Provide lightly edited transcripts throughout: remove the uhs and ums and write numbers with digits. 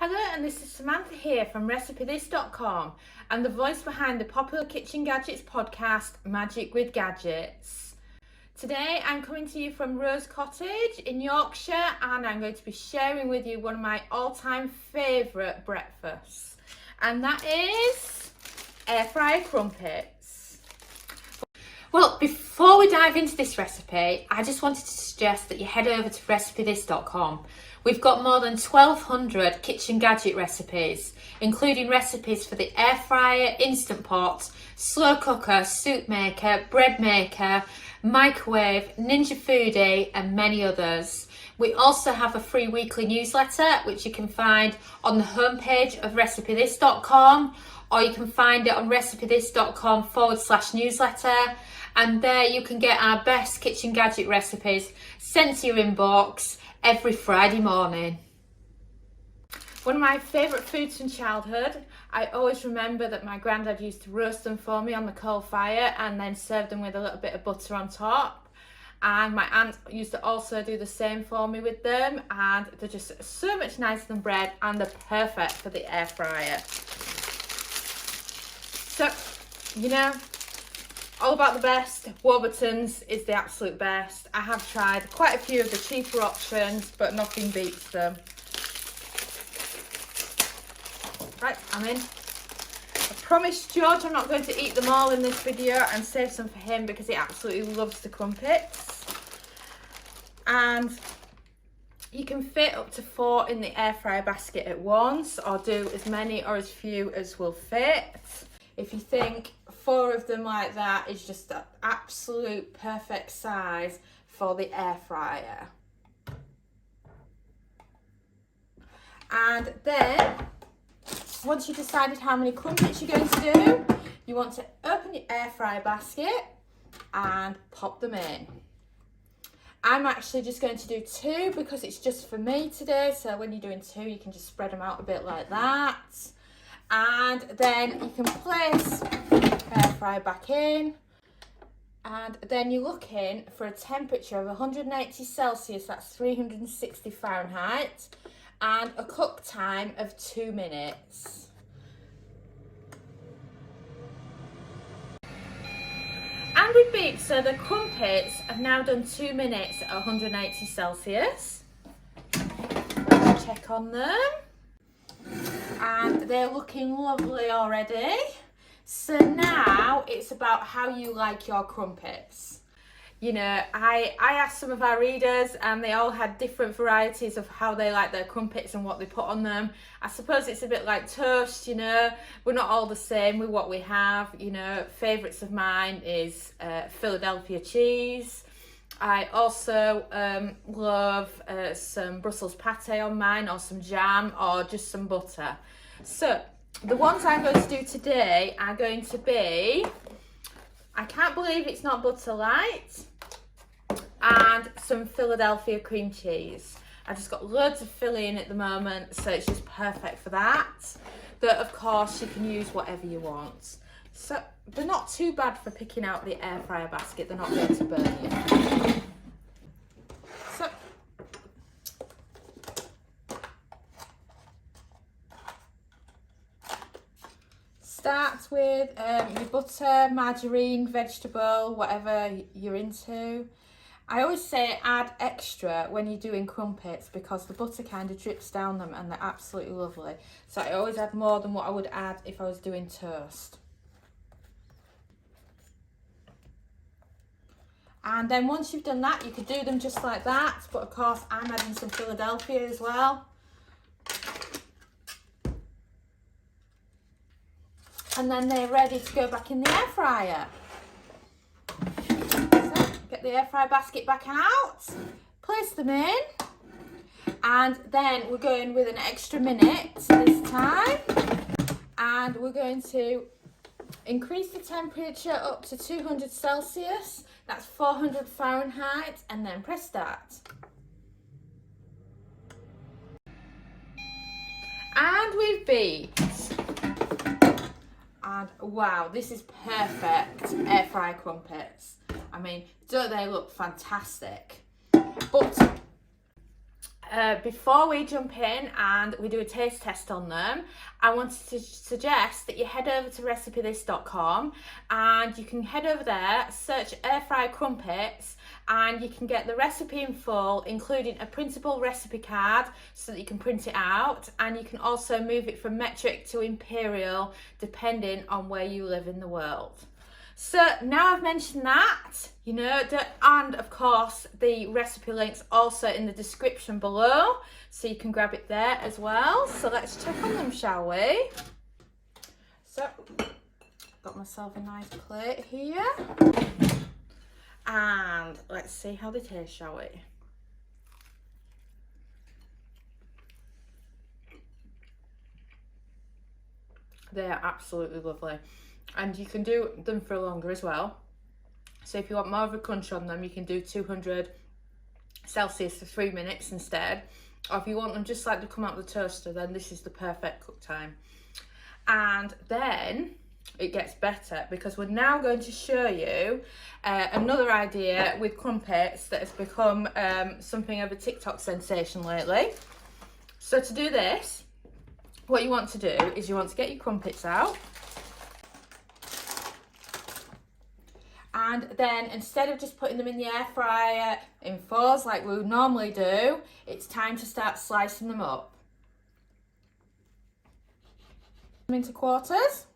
Hello, and this is Samantha here from RecipeThis.com and the voice behind the popular Kitchen Gadgets podcast, Magic with Gadgets. Today I'm coming to you from Rose Cottage in Yorkshire, and I'm going to be sharing with you one of my all-time favourite breakfasts, and that is air fryer crumpets. Well, before we dive into this recipe, I just wanted to suggest that you head over to RecipeThis.com. We've got more than 1,200 kitchen gadget recipes, including recipes for the air fryer, instant pot, slow cooker, soup maker, bread maker, microwave, Ninja Foodie, and many others. We also have a free weekly newsletter, which you can find on the homepage of RecipeThis.com, or you can find it on RecipeThis.com/newsletter. And there you can get our best kitchen gadget recipes sent to your inbox every Friday morning. One of my favourite foods from childhood. I always remember that my granddad used to roast them for me on the coal fire and then serve them with a little bit of butter on top. And my aunt used to also do the same for me with them, and they're just so much nicer than bread, and they're perfect for the air fryer. So, you know, all about the best. Warburton's is the absolute best. I have tried quite a few of the cheaper options, but nothing beats them. Right, I'm in. I promised George I'm not going to eat them all in this video and save some for him because he absolutely loves the crumpets. And you can fit up to 4 in the air fryer basket at once, or do as many or as few as will fit. If you think 4 of them like that is just the absolute perfect size for the air fryer. And then, once you've decided how many crumpets you're going to do, you want to open your air fryer basket and pop them in. I'm actually just going to do 2 because it's just for me today, so when you're doing 2 you can just spread them out a bit like that. And then you can place air fryer back in, and then you're looking for a temperature of 180 Celsius, that's 360 Fahrenheit, and a cook time of 2 minutes. And we've beeped, so the crumpets have now done 2 minutes at 180 Celsius. Let's check on them. And they're looking lovely already. So now it's about how you like your crumpets. You know, I asked some of our readers and they all had different varieties of how they like their crumpets and what they put on them. I suppose it's a bit like toast, you know. We're not all the same with what we have. You know, favourites of mine is Philadelphia cheese. I also love some Brussels pate on mine, or some jam, or just some butter. So the ones I'm going to do today are going to be, I can't believe it's not butter light, and some Philadelphia cream cheese. I just got loads of filling at the moment, so it's just perfect for that. But of course you can use whatever you want. So they're not too bad for picking out the air fryer basket. They're not going to burn you. So start with your butter, margarine, vegetable, whatever you're into. I always say add extra when you're doing crumpets because the butter kind of drips down them and they're absolutely lovely. So I always add more than what I would add if I was doing toast. And then once you've done that, you could do them just like that, but of course I'm adding some Philadelphia as well. And then they're ready to go back in the air fryer. So get the air fryer basket back out, place them in, and then we're going with an extra minute this time, and we're going to increase the temperature up to 200 Celsius, that's 400 Fahrenheit, and then press start. And we've beat. And wow, this is perfect air fryer crumpets. I mean, don't they look fantastic? But before we jump in and we do a taste test on them, I wanted to suggest that you head over to recipethis.com and you can head over there, search air fryer crumpets, and you can get the recipe in full, including a printable recipe card so that you can print it out, and you can also move it from metric to imperial depending on where you live in the world. So now I've mentioned that, you know, and of course the recipe link's also in the description below, so you can grab it there as well. So let's check on them, shall we? So, got myself a nice plate here. And let's see how they taste, shall we? They are absolutely lovely. And you can do them for longer as well. So if you want more of a crunch on them, you can do 200 Celsius for 3 minutes instead. Or if you want them just like to come out of the toaster, then this is the perfect cook time. And then it gets better, because we're now going to show you another idea with crumpets that has become something of a TikTok sensation lately. So to do this, what you want to do is you want to get your crumpets out. And then instead of just putting them in the air fryer in fours like we would normally do, it's time to start slicing them up. Into quarters.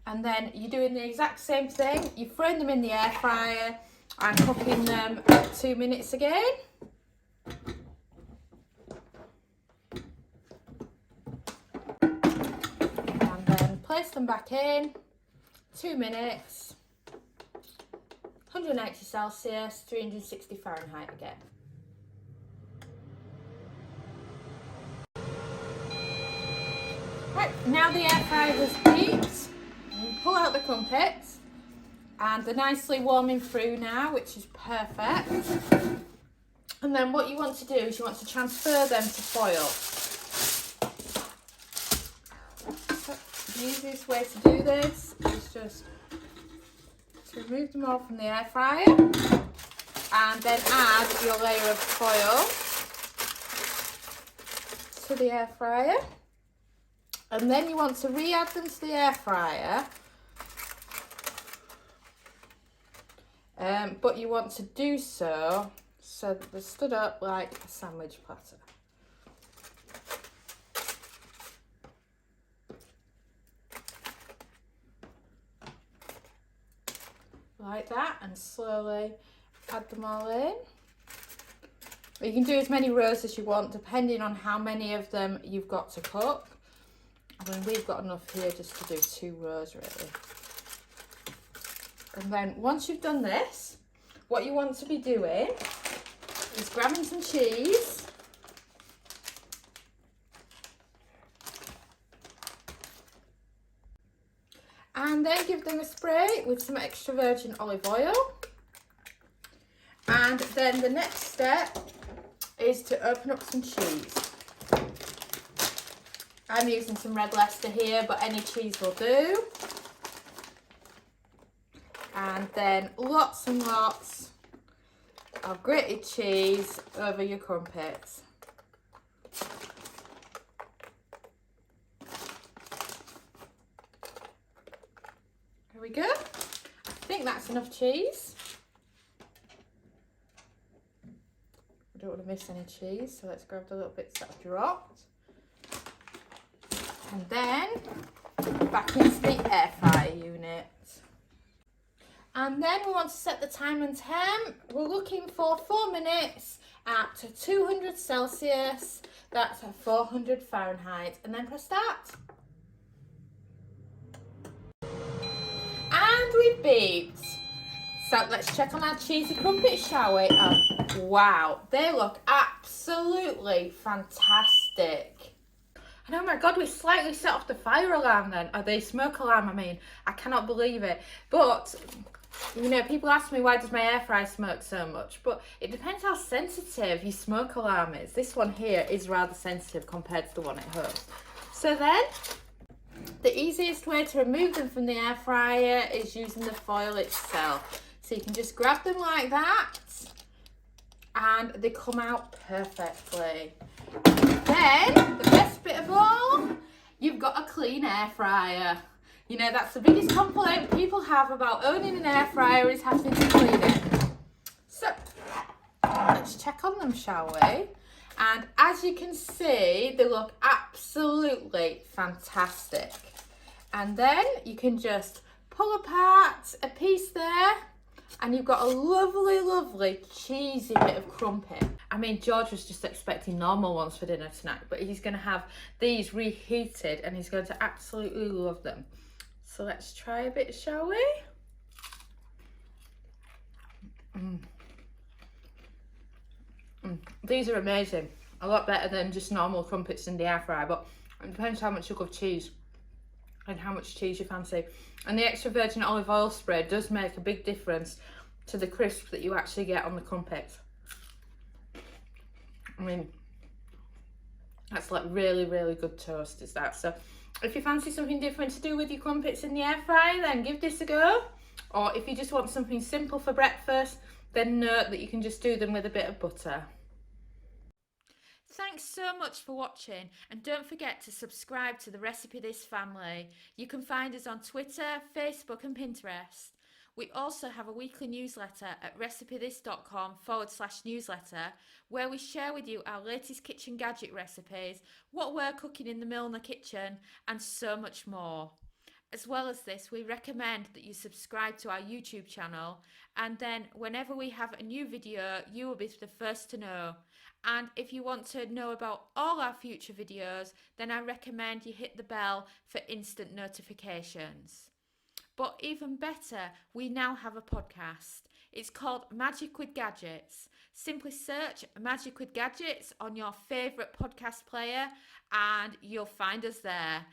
And then you're doing the exact same thing. You're throwing them in the air fryer and cooking them 2 minutes again. And then place them back in, 2 minutes. 180 Celsius, 360 Fahrenheit again. Right, now the air fryer has beeped, you pull out the crumpets, and they're nicely warming through now, which is perfect. And then what you want to do is you want to transfer them to foil. So the easiest way to do this is just to remove them all from the air fryer and then add your layer of foil to the air fryer, and then you want to re-add them to the air fryer, but you want to do so that they're stood up like a sandwich platter. Like that, and slowly add them all in. You can do as many rows as you want depending on how many of them you've got to cook. I mean, we've got enough here just to do 2 rows really. And then once you've done this, what you want to be doing is grabbing some cheese. And then give them a spray with some extra virgin olive oil. And then the next step is to open up some cheese. I'm using some red Leicester here, but any cheese will do. And then lots and lots of grated cheese over your crumpets. There we go. I think that's enough cheese. I don't want to miss any cheese, so let's grab the little bits that have dropped. And then back into the air fryer unit. And then we want to set the time and temp. We're looking for 4 minutes at 200 Celsius. That's 400 Fahrenheit. And then press start. And we've beeped. So let's check on our cheesy crumpets, shall we? Oh, wow, they look absolutely fantastic. And oh my god, we slightly set off the fire alarm then, or the smoke alarm, I mean. I cannot believe it. But, you know, people ask me why does my air fryer smoke so much, but it depends how sensitive your smoke alarm is. This one here is rather sensitive compared to the one at home. So then, the easiest way to remove them from the air fryer is using the foil itself. So you can just grab them like that, and they come out perfectly. Then, the best bit of all, you've got a clean air fryer. You know, that's the biggest complaint people have about owning an air fryer is having to clean it. So, let's check on them, shall we? And as you can see, they look absolutely fantastic. And then you can just pull apart a piece there, and you've got a lovely, lovely cheesy bit of crumpet. I mean, George was just expecting normal ones for dinner tonight, but he's going to have these reheated and he's going to absolutely love them. So let's try a bit, shall we? These are amazing. A lot better than just normal crumpets in the air fryer, but it depends how much you love cheese and how much cheese you fancy. And the extra virgin olive oil spray does make a big difference to the crisp that you actually get on the crumpets. I mean, that's like really, really good toast, is that? So if you fancy something different to do with your crumpets in the air fryer, then give this a go. Or if you just want something simple for breakfast, then note that you can just do them with a bit of butter. Thanks so much for watching, and don't forget to subscribe to the Recipe This family. You can find us on Twitter, Facebook and Pinterest. We also have a weekly newsletter at recipethis.com/newsletter, where we share with you our latest kitchen gadget recipes, what we're cooking in the Milner kitchen, and so much more. As well as this, we recommend that you subscribe to our YouTube channel, and then whenever we have a new video, you will be the first to know. And if you want to know about all our future videos, then I recommend you hit the bell for instant notifications. But even better, we now have a podcast. It's called Magic with Gadgets. Simply search Magic with Gadgets on your favourite podcast player and you'll find us there.